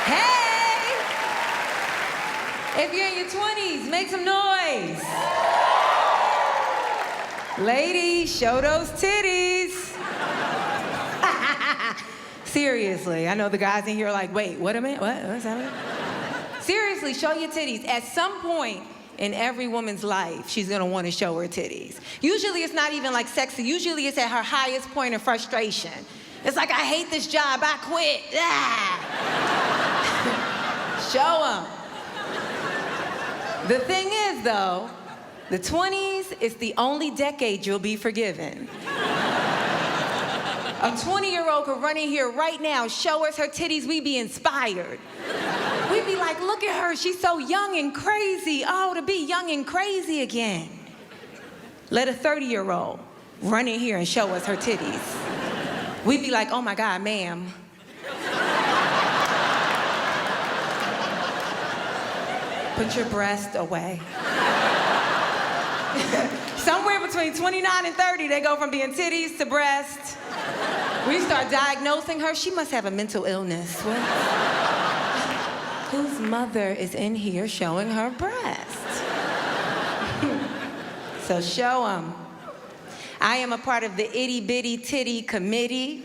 Hey! If you're in your 20s, make some noise. Ladies, show those titties. Seriously, I know the guys in here are like, wait, what a minute, what's happening? Seriously, show your titties. At some point in every woman's life, she's gonna wanna show her titties. Usually it's not even like sexy, usually it's at her highest point of frustration. It's like, I hate this job, I quit. Ah. Show them. The thing is though, the 20s is the only decade you'll be forgiven. A 20-year-old could run in here right now, show us her titties, we'd be inspired. We'd be like, look at her, she's so young and crazy. Oh, to be young and crazy again. Let a 30-year-old run in here and show us her titties. We'd be like, oh my God, ma'am. Put your breast away. Somewhere between 29 and 30, they go from being titties to breast. We start diagnosing her. She must have a mental illness. What? Whose mother is in here showing her breast? So show them. I am a part of the itty bitty titty committee.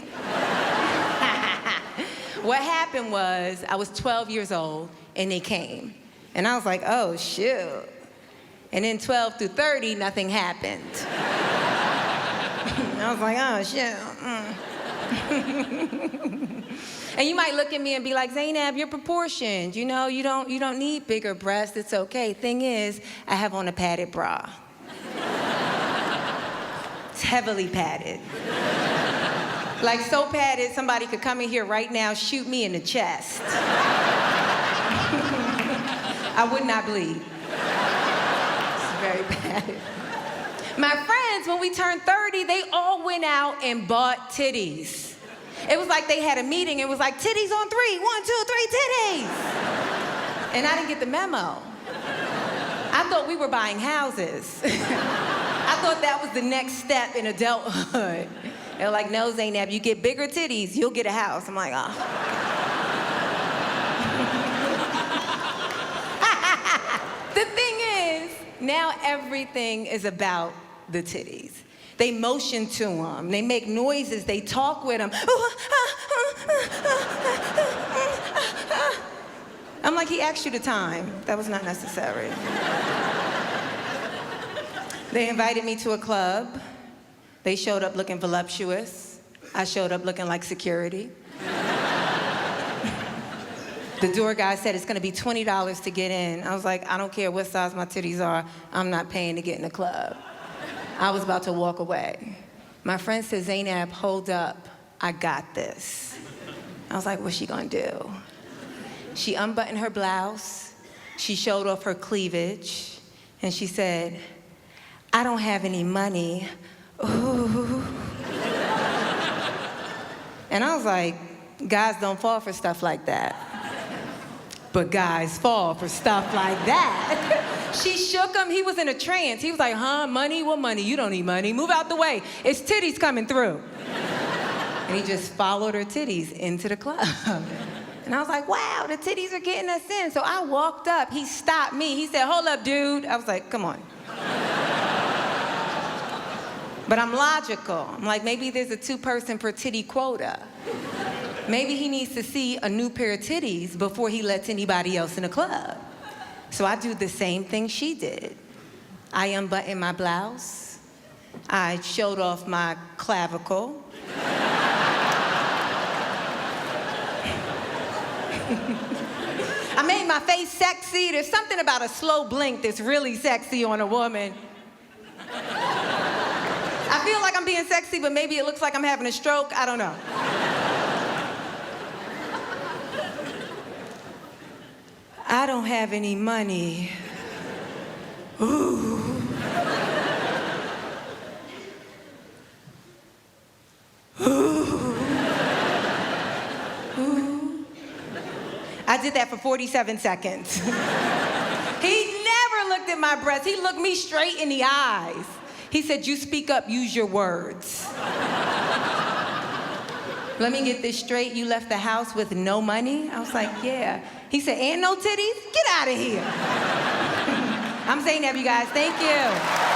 What happened was, I was 12 years old and they came. And I was like, oh, shoot. And then 12 through 30, nothing happened. I was like, oh, shit. And you might look at me and be like, Zainab, you're proportioned. You know, you don't need bigger breasts. It's okay. Thing is, I have on a padded bra. It's heavily padded. Like so padded, somebody could come in here right now, shoot me in the chest. I would not bleed. It's very padded. My friends, when we turned 30, they all went out and bought titties. It was like they had a meeting. It was like, titties on 3, 1, 2, 3, titties. And I didn't get the memo. I thought we were buying houses. I thought that was the next step in adulthood. They were like, no, Zainab, you get bigger titties, you'll get a house. I'm like, oh. The thing is, now everything is about the titties. They motion to them, they make noises, they talk with them. I'm like, he asked you the time. That was not necessary. They invited me to a club. They showed up looking voluptuous. I showed up looking like security. The door guy said it's gonna be $20 to get in. I was like, I don't care what size my titties are, I'm not paying to get in the club. I was about to walk away. My friend said, Zainab, hold up, I got this. I was like, what's she gonna do? She unbuttoned her blouse, she showed off her cleavage, and she said, I don't have any money. Ooh. And I was like, guys don't fall for stuff like that. But guys fall for stuff like that. She shook him, he was in a trance. He was like, huh, money? What money? You don't need money. Move out the way. It's titties coming through. And he just followed her titties into the club. And I was like, wow, the titties are getting us in. So I walked up, he stopped me. He said, hold up, dude. I was like, come on. But I'm logical. I'm like, maybe there's a 2-person per titty quota. Maybe he needs to see a new pair of titties before he lets anybody else in the club. So I do the same thing she did. I unbuttoned my blouse. I showed off my clavicle. I made my face sexy. There's something about a slow blink that's really sexy on a woman. I feel like I'm being sexy, but maybe it looks like I'm having a stroke. I don't know. I don't have any money. Ooh. Ooh. Ooh. I did that for 47 seconds. He never looked at my breasts. He looked me straight in the eyes. He said, you speak up, use your words. Let me get this straight. You left the house with no money? I was like, yeah. He said, and no titties? Get out of here. I'm Zainab, you guys. Thank you.